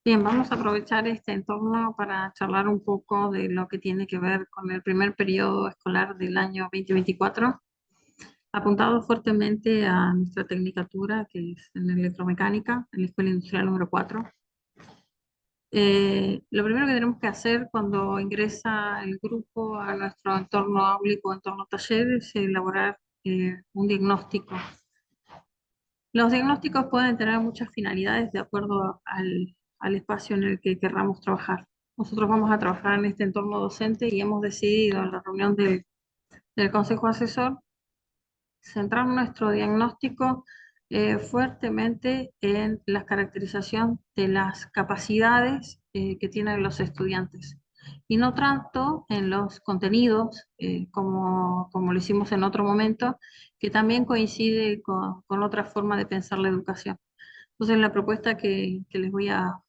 Bien, vamos a aprovechar este entorno para charlar un poco de lo que tiene que ver con el primer periodo escolar del año 2024, apuntado fuertemente a nuestra tecnicatura, que es en electromecánica, en la Escuela Industrial número 4. Lo primero que tenemos que hacer cuando ingresa el grupo a nuestro entorno áulico, entorno taller, es elaborar un diagnóstico. Los diagnósticos pueden tener muchas finalidades de acuerdo al espacio en el que querramos trabajar. Nosotros vamos a trabajar en este entorno docente y hemos decidido en la reunión del Consejo Asesor centrar nuestro diagnóstico fuertemente en la caracterización de las capacidades que tienen los estudiantes y no tanto en los contenidos, como lo hicimos en otro momento, que también coincide con otra forma de pensar la educación. Entonces, la propuesta que les voy a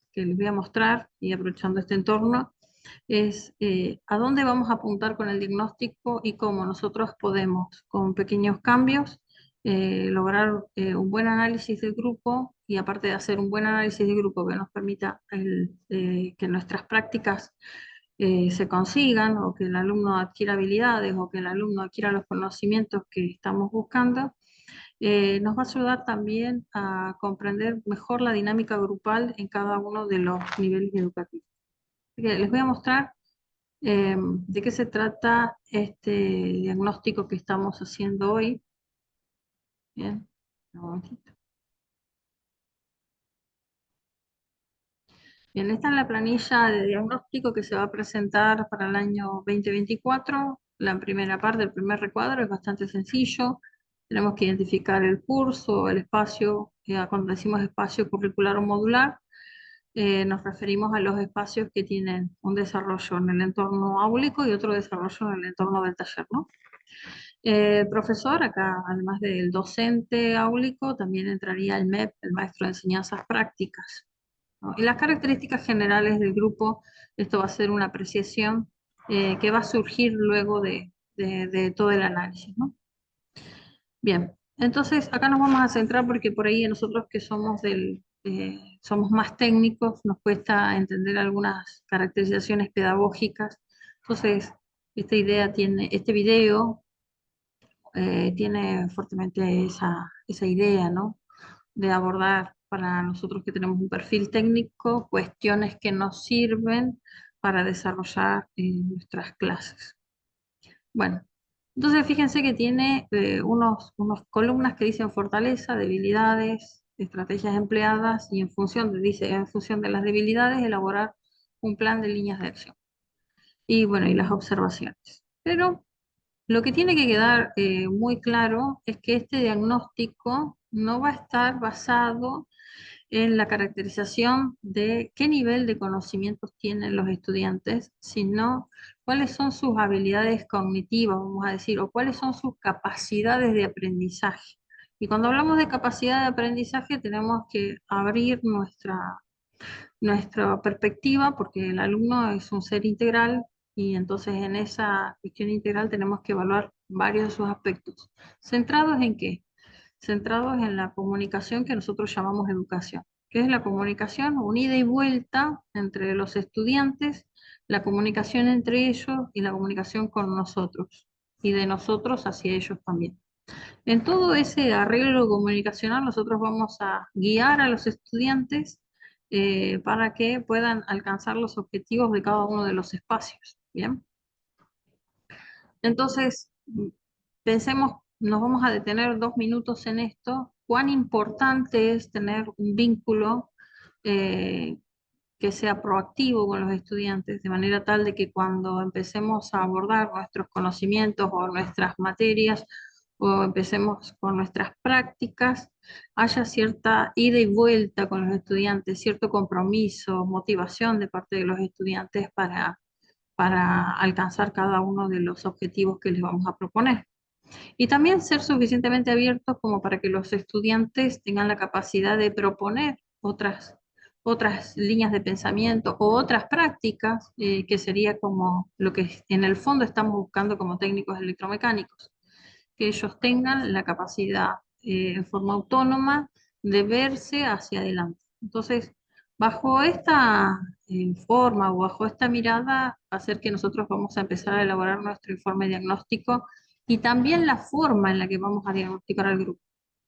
mostrar, y aprovechando este entorno, es a dónde vamos a apuntar con el diagnóstico y cómo nosotros podemos, con pequeños cambios, lograr un buen análisis del grupo, y aparte de hacer un buen análisis del grupo que nos permita que nuestras prácticas se consigan, o que el alumno adquiera habilidades, o que el alumno adquiera los conocimientos que estamos buscando. Nos va a ayudar también a comprender mejor la dinámica grupal en cada uno de los niveles educativos. Así que les voy a mostrar de qué se trata este diagnóstico que estamos haciendo hoy. Bien, un momentito. Bien, esta es la planilla de diagnóstico que se va a presentar para el año 2024. La primera parte, el primer recuadro, es bastante sencillo. Tenemos que identificar el curso, el espacio, cuando decimos espacio curricular o modular, nos referimos a los espacios que tienen un desarrollo en el entorno áulico y otro desarrollo en el entorno del taller, ¿no? El profesor, acá, además del docente áulico, también entraría el MEP, el maestro de enseñanzas prácticas, ¿no? Y las características generales del grupo, esto va a ser una apreciación que va a surgir luego de todo el análisis, ¿no? Bien, entonces acá nos vamos a centrar porque por ahí nosotros que somos más técnicos, nos cuesta entender algunas caracterizaciones pedagógicas. Entonces, este video tiene fuertemente esa idea, ¿no? De abordar para nosotros que tenemos un perfil técnico cuestiones que nos sirven para desarrollar nuestras clases. Bueno, entonces fíjense que tiene unos columnas que dicen fortaleza, debilidades, estrategias empleadas, y dice, en función de las debilidades, elaborar un plan de líneas de acción. Y bueno, y las observaciones. Pero lo que tiene que quedar muy claro es que este diagnóstico no va a estar basado en la caracterización de qué nivel de conocimientos tienen los estudiantes, sino cuáles son sus habilidades cognitivas, vamos a decir, o cuáles son sus capacidades de aprendizaje. Y cuando hablamos de capacidad de aprendizaje, tenemos que abrir nuestra perspectiva, porque el alumno es un ser integral, y entonces en esa cuestión integral tenemos que evaluar varios de sus aspectos. ¿Centrados en qué? Centrados en la comunicación que nosotros llamamos educación, que es la comunicación, un ida y vuelta entre los estudiantes, la comunicación entre ellos y la comunicación con nosotros, y de nosotros hacia ellos también. En todo ese arreglo comunicacional nosotros vamos a guiar a los estudiantes para que puedan alcanzar los objetivos de cada uno de los espacios. Bien, entonces pensemos, nos vamos a detener 2 minutos en esto. Cuán importante es tener un vínculo eh, que sea proactivo con los estudiantes, de manera tal de que cuando empecemos a abordar nuestros conocimientos o nuestras materias, o empecemos con nuestras prácticas, haya cierta ida y vuelta con los estudiantes, cierto compromiso, motivación de parte de los estudiantes para alcanzar cada uno de los objetivos que les vamos a proponer. Y también ser suficientemente abiertos como para que los estudiantes tengan la capacidad de proponer otras líneas de pensamiento o otras prácticas, que sería como lo que en el fondo estamos buscando como técnicos electromecánicos, que ellos tengan la capacidad en forma autónoma de verse hacia adelante. Entonces, Bajo esta forma o bajo esta mirada, va a ser que nosotros vamos a empezar a elaborar nuestro informe diagnóstico y también la forma en la que vamos a diagnosticar al grupo.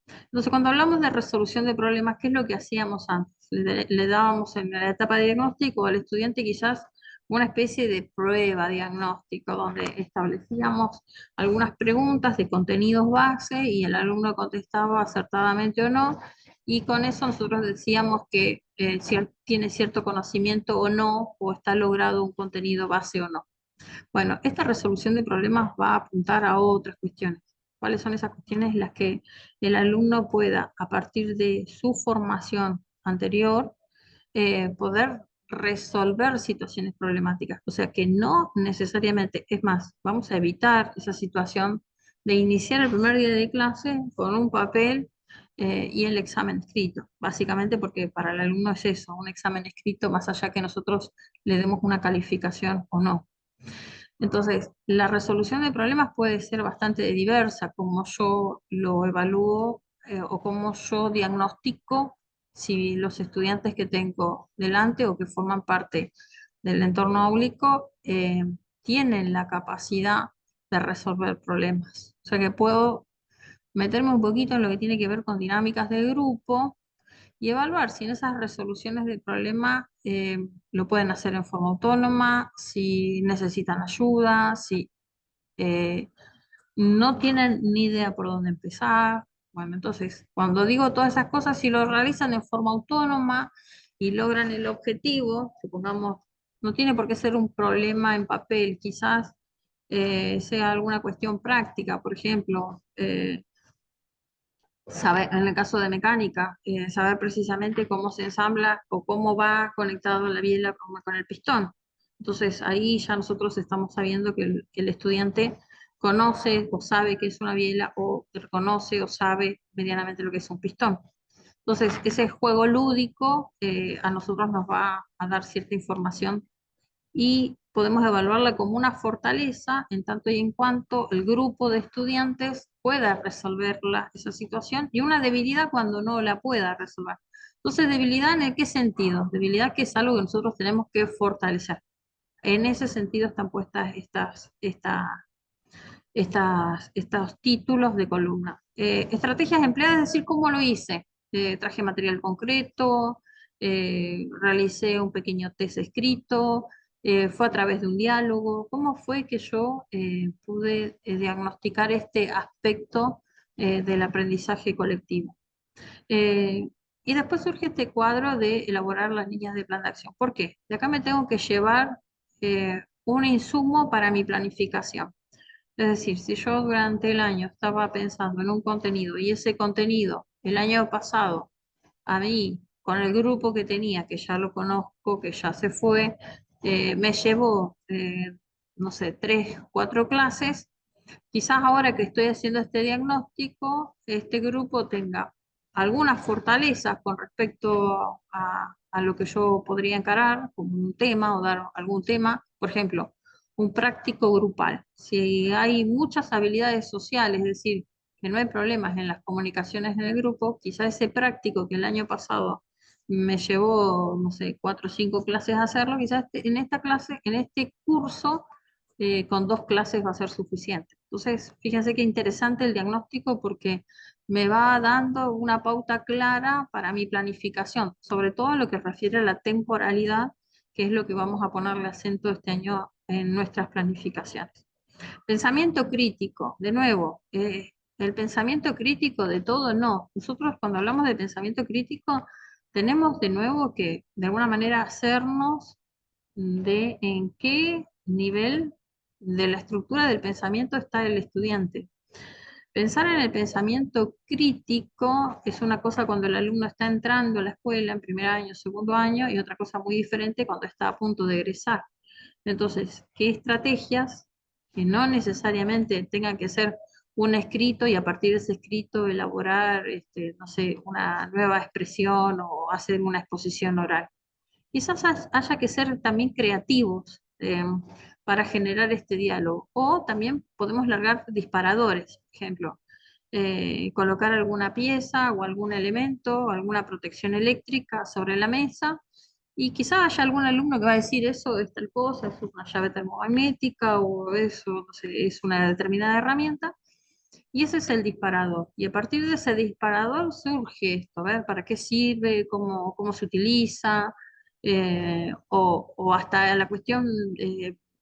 Entonces, cuando hablamos de resolución de problemas, ¿qué es lo que hacíamos antes? Le dábamos en la etapa de diagnóstico al estudiante quizás una especie de prueba diagnóstico, donde establecíamos algunas preguntas de contenidos base y el alumno contestaba acertadamente o no, y con eso nosotros decíamos que tiene cierto conocimiento o no, o está logrado un contenido base o no. Bueno, esta resolución de problemas va a apuntar a otras cuestiones. ¿Cuáles son esas cuestiones? Las que el alumno pueda, a partir de su formación anterior, poder resolver situaciones problemáticas. O sea, que no necesariamente, es más, vamos a evitar esa situación de iniciar el primer día de clase con un papel y el examen escrito, básicamente porque para el alumno es eso, un examen escrito, más allá que nosotros le demos una calificación o no. Entonces, la resolución de problemas puede ser bastante diversa, como yo lo evalúo o como yo diagnostico si los estudiantes que tengo delante o que forman parte del entorno áulico tienen la capacidad de resolver problemas. O sea que puedo meterme un poquito en lo que tiene que ver con dinámicas de grupo y evaluar si en esas resoluciones de problema lo pueden hacer en forma autónoma, si necesitan ayuda, si eh, no tienen ni idea por dónde empezar. Bueno, entonces, cuando digo todas esas cosas, si lo realizan en forma autónoma y logran el objetivo, supongamos, no tiene por qué ser un problema en papel, quizás sea alguna cuestión práctica, por ejemplo. Saber, en el caso de mecánica, saber precisamente cómo se ensambla o cómo va conectado la biela con el pistón. Entonces ahí ya nosotros estamos sabiendo que el estudiante conoce o sabe qué es una biela o reconoce o sabe medianamente lo que es un pistón. Entonces ese juego lúdico a nosotros nos va a dar cierta información y podemos evaluarla como una fortaleza en tanto y en cuanto el grupo de estudiantes pueda resolver esa situación y una debilidad cuando no la pueda resolver. Entonces, ¿debilidad en qué sentido? Debilidad que es algo que nosotros tenemos que fortalecer. En ese sentido están puestas estos títulos de columna. Estrategias empleadas, es decir, cómo lo hice. Traje material concreto, realicé un pequeño test escrito, fue a través de un diálogo. ¿Cómo fue que yo pude diagnosticar este aspecto del aprendizaje colectivo? Eh, y después surge este cuadro de elaborar las líneas de plan de acción. ¿Por qué? De acá me tengo que llevar un insumo para mi planificación. Es decir, si yo durante el año estaba pensando en un contenido y ese contenido el año pasado a mí, con el grupo que tenía, que ya lo conozco, que ya se fue, me llevó, no sé, 3, 4 clases. Quizás ahora que estoy haciendo este diagnóstico, este grupo tenga algunas fortalezas con respecto a lo que yo podría encarar como un tema o dar algún tema. Por ejemplo, un práctico grupal. Si hay muchas habilidades sociales, es decir, que no hay problemas en las comunicaciones en el grupo, quizás ese práctico que el año pasado me llevó, no sé, 4 o 5 clases a hacerlo, quizás en esta clase, en este curso, con 2 clases va a ser suficiente. Entonces, fíjense qué interesante el diagnóstico porque me va dando una pauta clara para mi planificación, sobre todo en lo que refiere a la temporalidad, que es lo que vamos a ponerle acento este año en nuestras planificaciones. Pensamiento crítico, de nuevo, el pensamiento crítico de todo no. Nosotros cuando hablamos de pensamiento crítico tenemos de nuevo que de alguna manera hacernos de en qué nivel de la estructura del pensamiento está el estudiante. Pensar en el pensamiento crítico es una cosa cuando el alumno está entrando a la escuela en primer año, segundo año, y otra cosa muy diferente cuando está a punto de egresar. Entonces, ¿qué estrategias que no necesariamente tengan que ser un escrito y a partir de ese escrito elaborar, no sé, una nueva expresión o hacer una exposición oral? Quizás haya que ser también creativos para generar este diálogo. O también podemos largar disparadores, por ejemplo, colocar alguna pieza o algún elemento o alguna protección eléctrica sobre la mesa Y quizá haya algún alumno que va a decir eso es tal cosa, es una llave termomagnética o eso, no sé, es una determinada herramienta. Y ese es el disparador. Y a partir de ese disparador surge esto, ¿ver? ¿Para qué sirve? ¿Cómo se utiliza? O hasta la cuestión,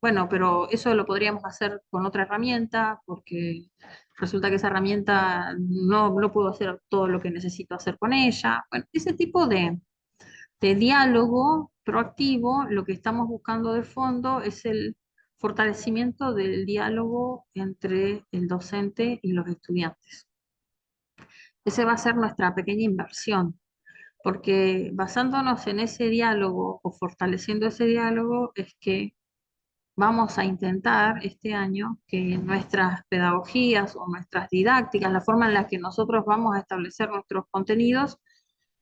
bueno, pero eso lo podríamos hacer con otra herramienta, porque resulta que esa herramienta no puedo hacer todo lo que necesito hacer con ella. Bueno, ese tipo de diálogo proactivo, lo que estamos buscando de fondo es el fortalecimiento del diálogo entre el docente y los estudiantes. Esa va a ser nuestra pequeña inversión, porque basándonos en ese diálogo o fortaleciendo ese diálogo es que vamos a intentar este año que nuestras pedagogías o nuestras didácticas, la forma en la que nosotros vamos a establecer nuestros contenidos,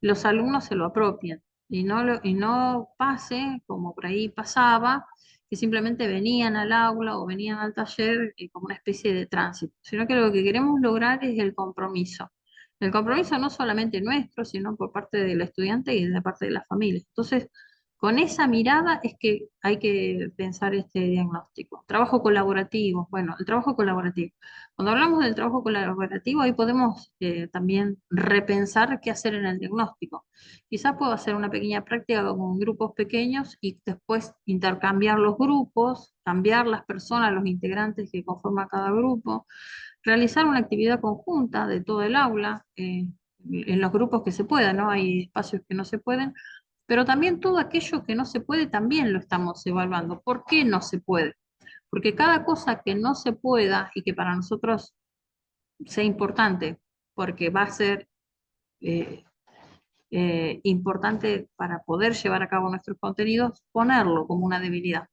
los alumnos se lo apropien y no pase como por ahí pasaba, que simplemente venían al aula o venían al taller como una especie de tránsito, sino que lo que queremos lograr es el compromiso. El compromiso no solamente nuestro, sino por parte del estudiante y de parte de la familia. Entonces, con esa mirada es que hay que pensar este diagnóstico. Trabajo colaborativo. Bueno, el trabajo colaborativo. Cuando hablamos del trabajo colaborativo, ahí podemos también repensar qué hacer en el diagnóstico. Quizás puedo hacer una pequeña práctica con grupos pequeños y después intercambiar los grupos, cambiar las personas, los integrantes que conforman cada grupo, realizar una actividad conjunta de todo el aula, en los grupos que se pueda, ¿no? Hay espacios que no se pueden, pero también todo aquello que no se puede también lo estamos evaluando. ¿Por qué no se puede? Porque cada cosa que no se pueda y que para nosotros sea importante, porque va a ser eh, importante para poder llevar a cabo nuestros contenidos, ponerlo como una debilidad.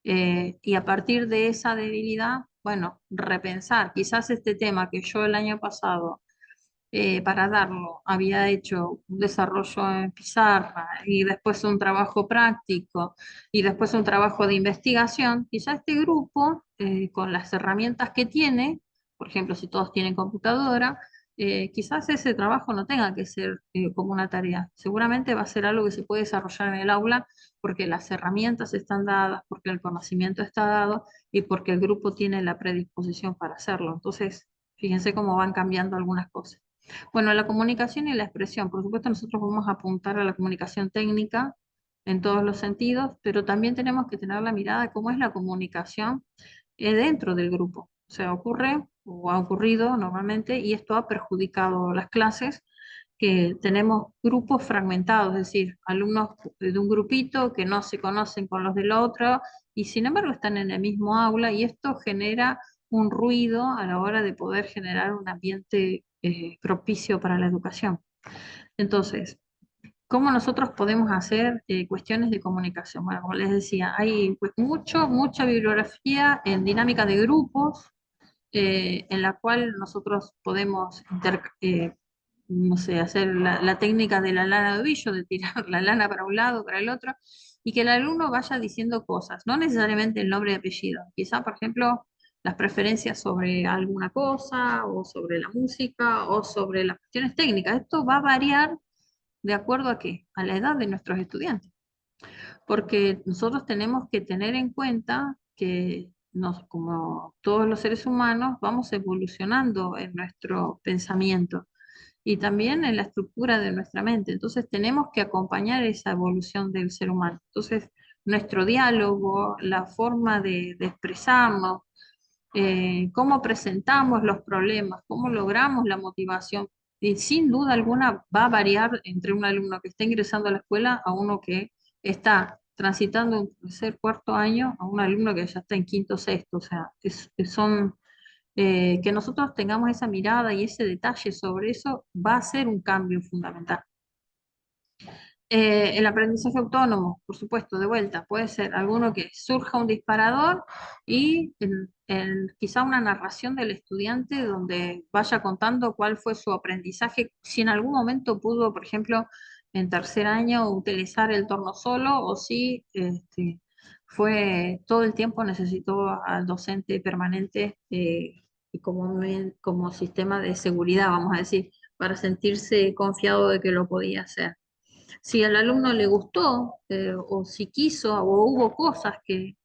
Y a partir de esa debilidad, bueno, repensar, quizás este tema que yo el año pasado para darlo. Había hecho un desarrollo en pizarra y después un trabajo práctico y después un trabajo de investigación. Quizá este grupo, con las herramientas que tiene, por ejemplo, si todos tienen computadora, quizás ese trabajo no tenga que ser como una tarea. Seguramente va a ser algo que se puede desarrollar en el aula porque las herramientas están dadas, porque el conocimiento está dado y porque el grupo tiene la predisposición para hacerlo. Entonces, fíjense cómo van cambiando algunas cosas. Bueno, la comunicación y la expresión. Por supuesto, nosotros vamos a apuntar a la comunicación técnica en todos los sentidos, pero también tenemos que tener la mirada de cómo es la comunicación dentro del grupo. O sea, ocurre o ha ocurrido normalmente y esto ha perjudicado las clases, que tenemos grupos fragmentados, es decir, alumnos de un grupito que no se conocen con los del otro y sin embargo están en el mismo aula y esto genera un ruido a la hora de poder generar un ambiente propicio para la educación. Entonces, ¿cómo nosotros podemos hacer cuestiones de comunicación? Bueno, como les decía, hay pues, mucha bibliografía en dinámica de grupos, en la cual nosotros podemos no sé, hacer la técnica de la lana de ovillo, de tirar la lana para un lado, para el otro, y que el alumno vaya diciendo cosas, no necesariamente el nombre y apellido, quizá, por ejemplo, las preferencias sobre alguna cosa, o sobre la música, o sobre las cuestiones técnicas. Esto va a variar de acuerdo a qué, a la edad de nuestros estudiantes, porque nosotros tenemos que tener en cuenta que como todos los seres humanos, vamos evolucionando en nuestro pensamiento y también en la estructura de nuestra mente. Entonces tenemos que acompañar esa evolución del ser humano. Entonces, nuestro diálogo, la forma de expresarnos, cómo presentamos los problemas, cómo logramos la motivación, y sin duda alguna va a variar entre un alumno que está ingresando a la escuela a uno que está transitando un tercer, cuarto año, a un alumno que ya está en quinto, sexto. O sea, son que nosotros tengamos esa mirada y ese detalle sobre eso va a ser un cambio fundamental. El aprendizaje autónomo, por supuesto, de vuelta, puede ser alguno que surja un disparador y quizá una narración del estudiante donde vaya contando cuál fue su aprendizaje, si en algún momento pudo, por ejemplo, en tercer año utilizar el torno solo o si fue todo el tiempo necesitó al docente permanente como sistema de seguridad, vamos a decir, para sentirse confiado de que lo podía hacer. Si al alumno le gustó, o si quiso, o hubo cosas que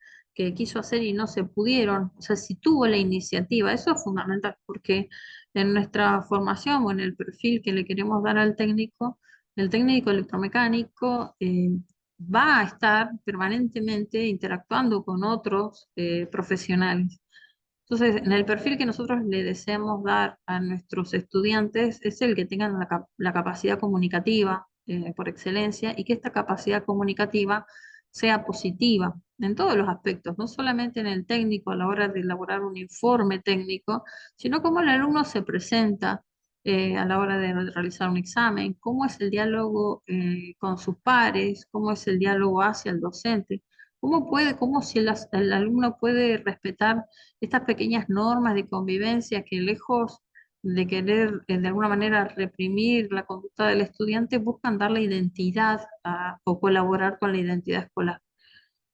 quiso hacer y no se pudieron, o sea, si tuvo la iniciativa, eso es fundamental, porque en nuestra formación o en el perfil que le queremos dar al técnico, el técnico electromecánico va a estar permanentemente interactuando con otros profesionales. Entonces, en el perfil que nosotros le deseamos dar a nuestros estudiantes es el que tengan la capacidad comunicativa por excelencia, y que esta capacidad comunicativa sea positiva en todos los aspectos, no solamente en el técnico a la hora de elaborar un informe técnico, sino cómo el alumno se presenta a la hora de realizar un examen, cómo es el diálogo con sus pares, cómo es el diálogo hacia el docente. Cómo si el alumno puede respetar estas pequeñas normas de convivencia que, lejos de querer de alguna manera reprimir la conducta del estudiante, buscan darle identidad o colaborar con la identidad escolar,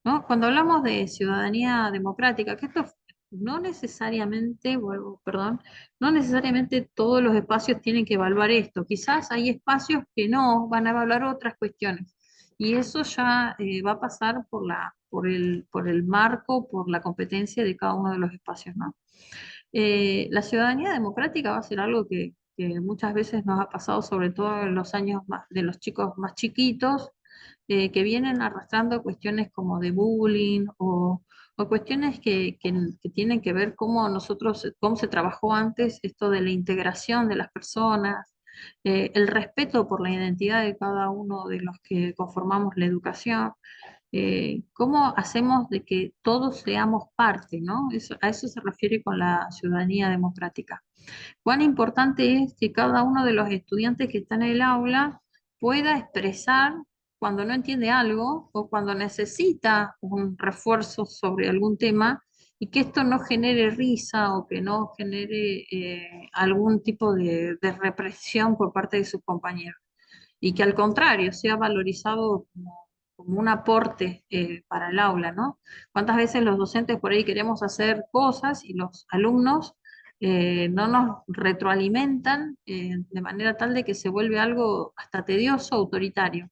¿no? Cuando hablamos de ciudadanía democrática, que esto no necesariamente, perdón, no necesariamente todos los espacios tienen que evaluar esto. Quizás hay espacios que no van a evaluar otras cuestiones. Y eso ya va a pasar por el marco, por la competencia de cada uno de los espacios, ¿no? La ciudadanía democrática va a ser algo que muchas veces nos ha pasado, sobre todo en los años de los chicos más chiquitos, que vienen arrastrando cuestiones como de bullying o cuestiones que tienen que ver cómo cómo se trabajó antes esto de la integración de las personas, el respeto por la identidad de cada uno de los que conformamos la educación. ¿Cómo hacemos de que todos seamos parte, ¿no? A eso se refiere con la ciudadanía democrática. Cuán importante es que cada uno de los estudiantes que está en el aula pueda expresar cuando no entiende algo o cuando necesita un refuerzo sobre algún tema, y que esto no genere risa o que no genere algún tipo de represión por parte de sus compañeros, y que al contrario sea valorizado como un aporte para el aula, ¿no? ¿Cuántas veces los docentes por ahí queremos hacer cosas y los alumnos no nos retroalimentan de manera tal de que se vuelve algo hasta tedioso, autoritario?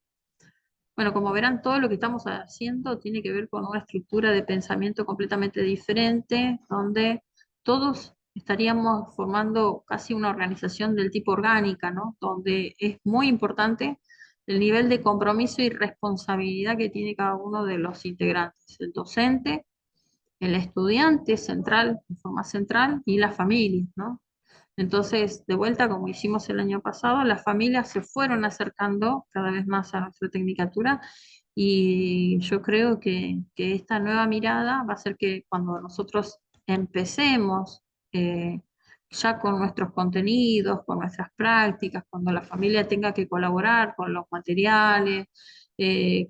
Bueno, como verán, todo lo que estamos haciendo tiene que ver con una estructura de pensamiento completamente diferente, donde todos estaríamos formando casi una organización del tipo orgánica, ¿no? Donde es muy importante el nivel de compromiso y responsabilidad que tiene cada uno de los integrantes: el docente, el estudiante central, de forma central, y la familia, ¿no? Entonces, de vuelta, como hicimos el año pasado, las familias se fueron acercando cada vez más a nuestra tecnicatura, y yo creo que esta nueva mirada va a hacer que cuando nosotros empecemos ya con nuestros contenidos, con nuestras prácticas, cuando la familia tenga que colaborar con los materiales,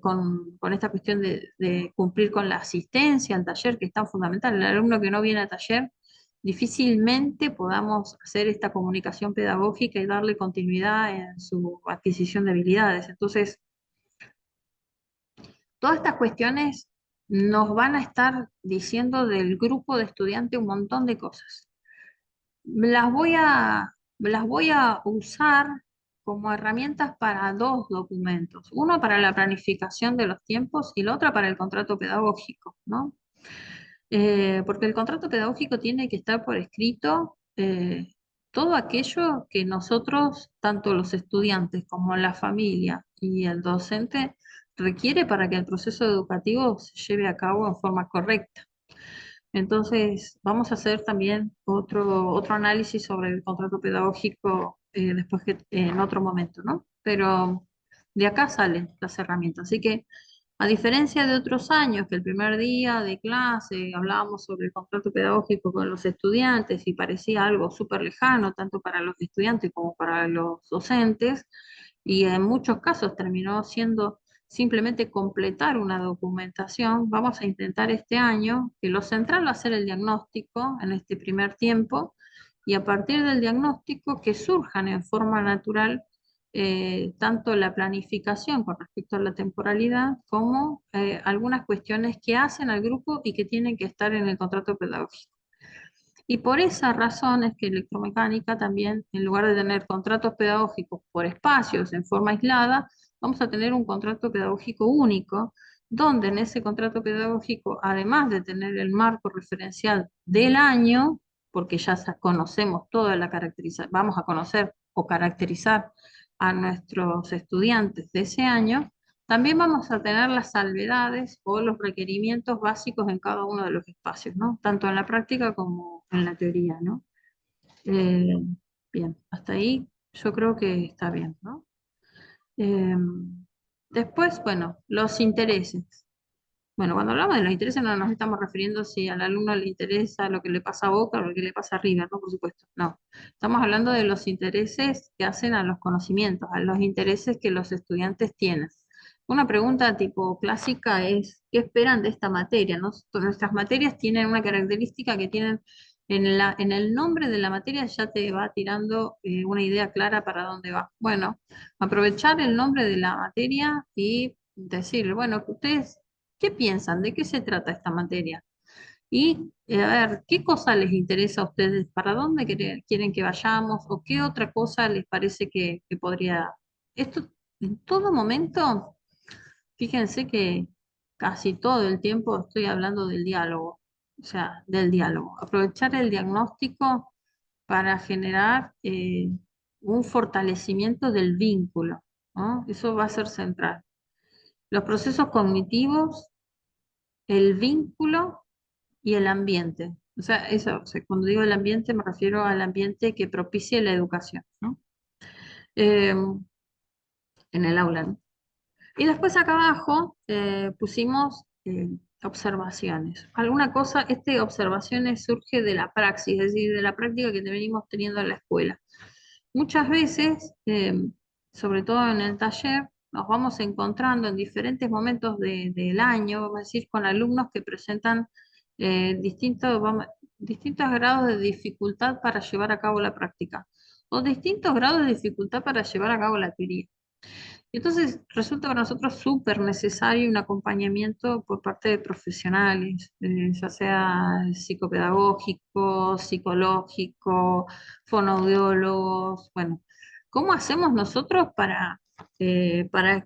con esta cuestión de cumplir con la asistencia al taller, que es tan fundamental. El alumno que no viene al taller, difícilmente podamos hacer esta comunicación pedagógica y darle continuidad en su adquisición de habilidades. Entonces, todas estas cuestiones nos van a estar diciendo del grupo de estudiantes un montón de cosas. Las voy las voy a usar como herramientas para dos documentos: uno para la planificación de los tiempos y la otra para el contrato pedagógico, ¿no? Porque el contrato pedagógico tiene que estar por escrito todo aquello que nosotros, tanto los estudiantes como la familia y el docente, requiere para que el proceso educativo se lleve a cabo en forma correcta. Entonces, vamos a hacer también otro análisis sobre el contrato pedagógico después en otro momento, ¿no? Pero de acá salen las herramientas. Así que, a diferencia de otros años, que el primer día de clase hablábamos sobre el contrato pedagógico con los estudiantes y parecía algo súper lejano, tanto para los estudiantes como para los docentes, y en muchos casos terminó siendo simplemente completar una documentación, vamos a intentar este año que lo central va a ser el diagnóstico en este primer tiempo, y a partir del diagnóstico que surjan en forma natural tanto la planificación con respecto a la temporalidad como algunas cuestiones que hacen al grupo y que tienen que estar en el contrato pedagógico. Y por esa razón es que electromecánica también, en lugar de tener contratos pedagógicos por espacios en forma aislada, vamos a tener un contrato pedagógico único, donde en ese contrato pedagógico, además de tener el marco referencial del año, porque ya conocemos toda la caracterización, vamos a conocer o caracterizar a nuestros estudiantes de ese año, también vamos a tener las salvedades o los requerimientos básicos en cada uno de los espacios, ¿no? Tanto en la práctica como en la teoría, ¿no? Eh, bien, hasta ahí yo creo que está bien, ¿no? Eh, después, bueno, los intereses. Bueno, cuando hablamos de los intereses no nos estamos refiriendo si al alumno le interesa lo que le pasa a Boca o lo que le pasa a River, ¿no? Por supuesto, no. Estamos hablando de los intereses que hacen a los conocimientos, a los intereses que los estudiantes tienen. Una pregunta tipo clásica es, ¿qué esperan de esta materia? ¿No? Nuestras materias tienen una característica que tienen en el nombre de la materia ya te va tirando una idea clara para dónde va. Bueno, aprovechar el nombre de la materia y decir, bueno, ustedes ¿qué piensan? ¿De qué se trata esta materia? Y a ver, ¿qué cosa les interesa a ustedes? ¿Para dónde quieren que vayamos? ¿O qué otra cosa les parece que podría... Esto en todo momento, fíjense que casi todo el tiempo estoy hablando del diálogo, o sea, del diálogo. Aprovechar el diagnóstico para generar un fortalecimiento del vínculo, ¿no? Eso va a ser central. Los procesos cognitivos, el vínculo y el ambiente. O sea, eso, o sea, cuando digo el ambiente me refiero al ambiente que propicie la educación, ¿no? Eh, en el aula, ¿no? Y después acá abajo pusimos observaciones. Alguna cosa, observaciones surge de la praxis, es decir, de la práctica que venimos teniendo en la escuela. Muchas veces, sobre todo en el taller, nos vamos encontrando en diferentes momentos del año, vamos a decir, con alumnos que presentan distintos grados de dificultad para llevar a cabo la práctica o distintos grados de dificultad para llevar a cabo la teoría. Entonces, resulta para nosotros súper necesario un acompañamiento por parte de profesionales, ya sea psicopedagógico, psicológico, fonoaudiólogos. Bueno, ¿cómo hacemos nosotros para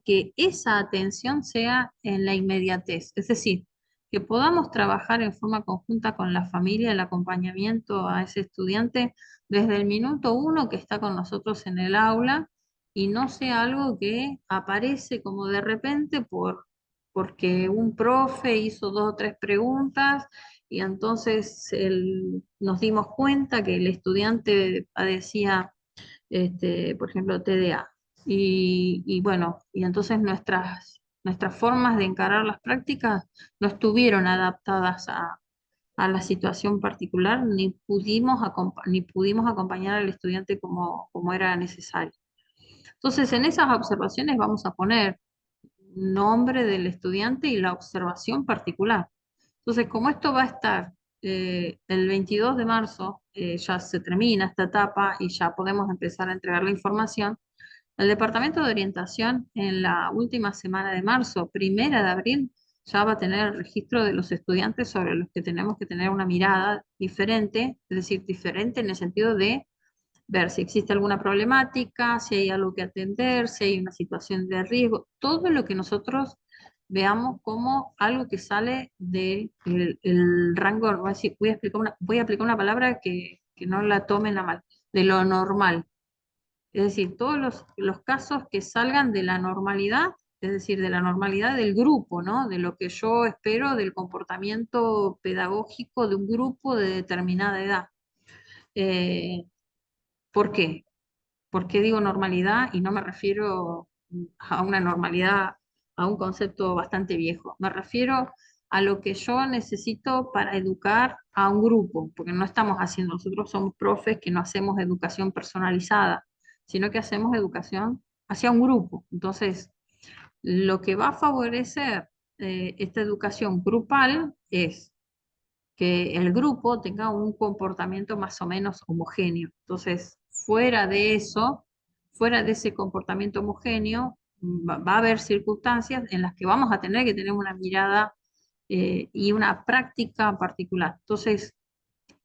que esa atención sea en la inmediatez? Es decir, que podamos trabajar en forma conjunta con la familia, el acompañamiento a ese estudiante desde el minuto uno que está con nosotros en el aula y no sea algo que aparece como de repente porque un profe hizo dos o tres preguntas y entonces nos dimos cuenta que el estudiante padecía, por ejemplo, TDA. Y bueno, y entonces nuestras formas de encarar las prácticas no estuvieron adaptadas a la situación particular, ni pudimos acompañar al estudiante como era necesario. Entonces, en esas observaciones vamos a poner nombre del estudiante y la observación particular. Entonces, como esto va a estar el 22 de marzo, ya se termina esta etapa y ya podemos empezar a entregar la información, el Departamento de Orientación en la última semana de marzo, primera de abril, ya va a tener el registro de los estudiantes sobre los que tenemos que tener una mirada diferente, es decir, diferente en el sentido de ver si existe alguna problemática, si hay algo que atender, si hay una situación de riesgo, todo lo que nosotros veamos como algo que sale del el rango, voy a aplicar una palabra que no la tomen a mal, de lo normal. Es decir, todos los casos que salgan de la normalidad, es decir, de la normalidad del grupo, ¿no? De lo que yo espero del comportamiento pedagógico de un grupo de determinada edad. Eh, ¿Por qué? ¿Por qué digo normalidad? Y no me refiero a una normalidad, a un concepto bastante viejo. Me refiero a lo que yo necesito para educar a un grupo, porque no estamos haciendo, nosotros somos profes que no hacemos educación personalizada, sino que hacemos educación hacia un grupo. Entonces, lo que va a favorecer esta educación grupal es que el grupo tenga un comportamiento más o menos homogéneo. Entonces, fuera de ese comportamiento homogéneo, va a haber circunstancias en las que vamos a tener que tener una mirada y una práctica particular. Entonces,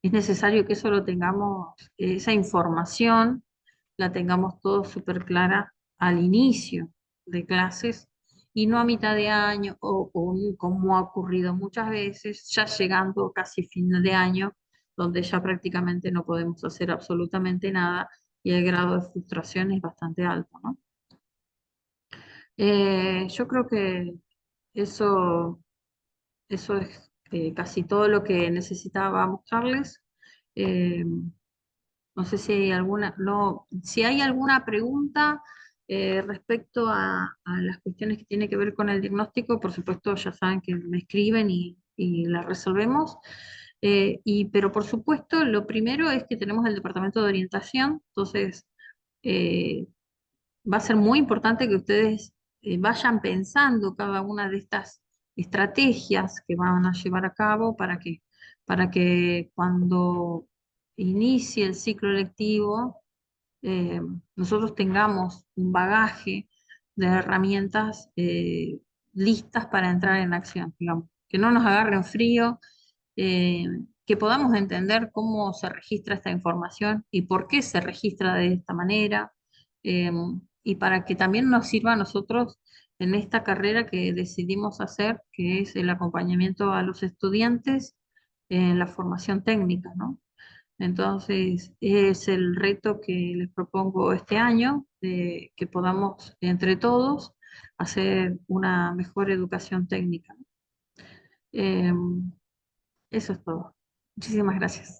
es necesario que eso lo tengamos, esa información la tengamos todo súper clara al inicio. de clases y no a mitad de año como ha ocurrido muchas veces, ya llegando casi fin de año, donde ya prácticamente no podemos hacer absolutamente nada y el grado de frustración es bastante alto, ¿no? Yo creo que eso, eso es casi todo lo que necesitaba mostrarles. Eh, no sé si hay alguna, no, si hay alguna pregunta respecto a las cuestiones que tienen que ver con el diagnóstico, por supuesto ya saben que me escriben y las resolvemos. Pero por supuesto, lo primero es que tenemos el departamento de orientación, entonces eh, va a ser muy importante que ustedes vayan pensando cada una de estas estrategias que van a llevar a cabo para que cuando inicie el ciclo lectivo, eh, nosotros tengamos un bagaje de herramientas listas para entrar en acción, digamos, que no nos agarre en frío, eh, que podamos entender cómo se registra esta información y por qué se registra de esta manera, eh, y para que también nos sirva a nosotros en esta carrera que decidimos hacer, que es el acompañamiento a los estudiantes en la formación técnica, ¿no? Entonces, es el reto que les propongo este año, de que podamos entre todos hacer una mejor educación técnica. Eh, Eso es todo. Muchísimas gracias.